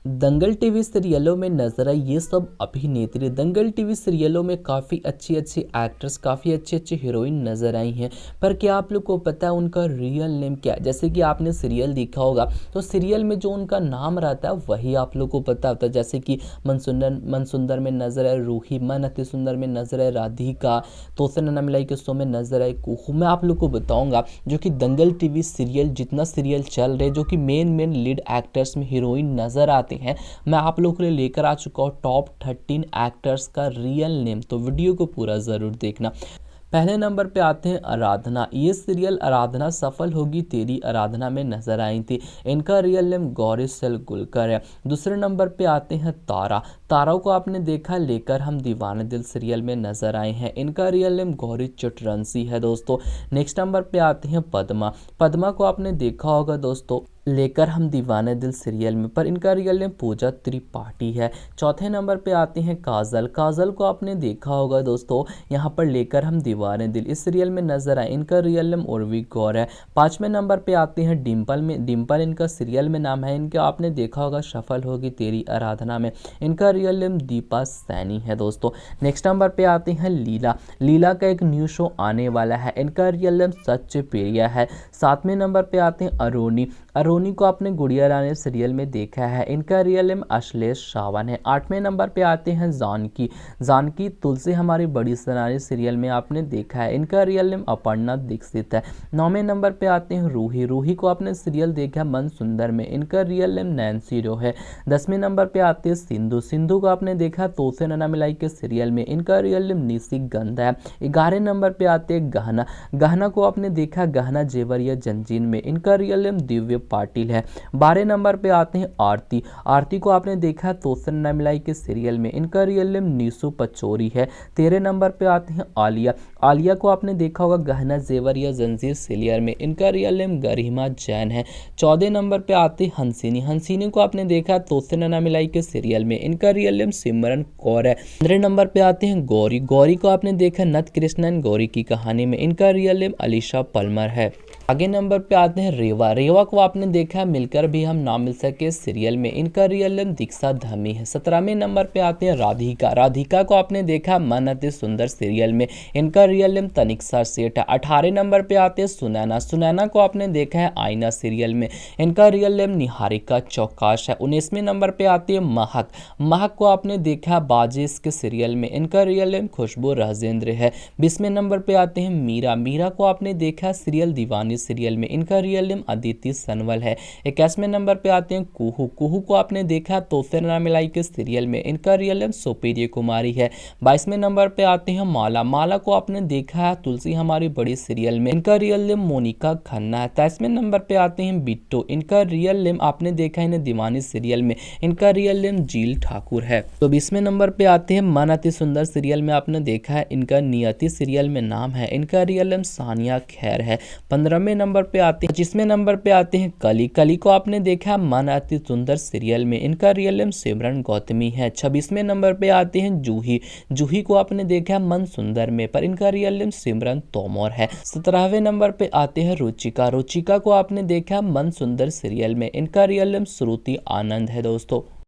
दंगल TV सीरियलों में नजर आई ये सब अभिनेत्री। दंगल टीवी सीरियलों में काफ़ी अच्छी अच्छी एक्ट्रेस, काफ़ी अच्छी अच्छी हीरोइन नजर आई हैं। पर क्या आप लोग को पता है उनका रियल नेम क्या है? जैसे कि आपने सीरियल देखा होगा तो सीरियल में जो उनका नाम रहता है वही आप लोग को पता होता है। जैसे कि मन सुंदर में नजर है रूही, मन अति सुंदर में नजर है राधिका, तो से नैना मिलाई के शो में नजर आई कुहू। मैं आप लोग को बताऊंगा जो कि दंगल टीवी सीरियल, जितना सीरियल चल रहे जो कि मेन लीड एक्टर्स में हीरोइन नजर आते हैं, मैं आप लोगों के लिए लेकर आ चुका हूँ टॉप 13 एक्टर्स का रियल नेम। तो वीडियो को पूरा ज़रूर देखना। पहले नंबर पे आते हैं आराधना। ये सीरियल आराधना सफल होगी तेरी आराधना में नजर आई थी। इनका रियल नेम गौरी सेलगुलकर है। दूसरे नंबर पे आते हैं तारा। तारा को आपने देखा लेकर हम दीवाने दिल सीरियल में नजर आए हैं। इनका रियल नेम गौरी चटरंसी है दोस्तों। नेक्स्ट नंबर पे आते हैं पद्मा। पद्मा को आपने देखा होगा दोस्तों लेकर हम दीवाने दिल सीरियल में, पर इनका रियल नेम पूजा त्रिपाठी है। चौथे नंबर पे आते हैं काजल। काजल को आपने देखा होगा दोस्तों यहाँ पर लेकर हम दीवाने दिल इस सीरियल में नजर आए। इनका रियल नेम उर्वी गौर है। पांचवें नंबर पे आते हैं डिम्पल। में डिम्पल इनका सीरियल में नाम है। इनका आपने देखा होगा सफल होगी तेरी आराधना में। इनका रियल नेम दीपा सैनी है दोस्तों। नेक्स्ट नंबर पे आते हैं लीला। लीला का एक न्यू शो आने वाला है। इनका रियल नेम सच पेरिया है। सातवें नंबर पे आते हैं अरोनी। अरोनी को आपने गुड़िया रानी सीरियल में देखा है। इनका रियल नेम अश्लेष सावन है। आठवें नंबर पे आते हैं जानकी। जानकी तुलसी हमारी बड़ी सनारी सीरियल में आपने देखा है। इनका रियल नेम अपर्णा दीक्षित है। नौवें नंबर पे आते हैं रूही। रूही को आपने सीरियल देखा मन सुंदर में। इनका रियल नेम नैन्सी रो है। 10वें नंबर पे आते हैं सिंधु। सिंधु को आपने देखा तो से नैना मिलाई के सीरियल में। इनका रियल नेम निशी गंधा है। 11वें नंबर पे आते हैं गहना। गहना को आपने देखा गहना जेवरिया जंजीन में। इनका रियल नेम दिव्य पाटिल है। 12 नंबर पे आते हैं आरती। आरती को आपने देखा तो से नैना मिलाई के सीरियल में। इनका रियल नेम नीसू पचोरी है। 13 नंबर पे आते हैं आलिया। आलिया को आपने देखा होगा गहना जेवर या जंजीर सीरियल में। इनका रियल नेम गरिमा जैन है। 14 नंबर पे आते हैं हंसिनी। हंसिनी को आपने देखा तो से नैना मिलाई के सीरियल में। इनका रियल नेम सिमरन कौर है। 15 नंबर पे आते हैं गौरी। गौरी को आपने देखा नत कृष्णन गौरी की कहानी में। इनका रियल नेम अलीशा पल्मर है। आगे नंबर पे आते हैं रेवा। रेवा को आपने देखा मिलकर भी हम ना मिल सके सीरियल में। इनका रियल नेम दीक्षा धमी है। 17वें नंबर पे आते हैं राधिका। राधिका को आपने देखा मन अति सुंदर सीरियल में। इनका रियल नेम तनिक्षा सेठ है। 18 नंबर पे आते हैं सुनैना। सुनैना को आपने देखा है आईना सीरियल में। इनका रियल नेम निहारिका चौकाश है। 19वें नंबर पे आती है महक। महक को आपने देखा बाजिश के सीरियल में। इनका रियल नेम खुशबू राजेंद्र है। 20वें नंबर पे आते हैं मीरा। मीरा को आपने देखा सीरियल दीवानी सीरियल में। इनका रियल नेम अदिति सनवल है। 21वें नंबर पे आते हैं कुहू। कुहू को आपने देखा तो से नैना मिलाई के सीरियल में। इनका रियल नेम सुप्रिया कुमारी है। 22वें नंबर पे आते हैं माला। माला को आपने देखा है तुलसी हमारी बड़ी सीरियल में। इनका रियल नेम मोनिका खन्ना है। 23वें नंबर पे आते हैं बिट्टू। इनका रियल नेम आपने देखा इन्हें दीवानी सीरियल में। इनका रियल नेम जील ठाकुर है। तो 20वें नंबर पे आते हैं मन अति सुंदर सीरियल में आपने देखा है इनका नियति सीरियल में नाम है। इनका रियल नेम सानिया खैर है। 15वें नंबर पे आते हैं 25वें नंबर पे आते हैं कली। कली को आपने देखा मन अति सुंदर सीरियल में। इनका रियल नेम सिमरन गौतमी है। 26वें नंबर पे आते हैं जूही। जूही को आपने देखा मन सुंदर में, पर इनका रियल नेम सिमरन तोमर है। 17वें नंबर पे आते हैं रुचिका। रुचिका को आपने देखा मन सुंदर सीरियल में। इनका रियल नेम श्रुति आनंद है दोस्तों।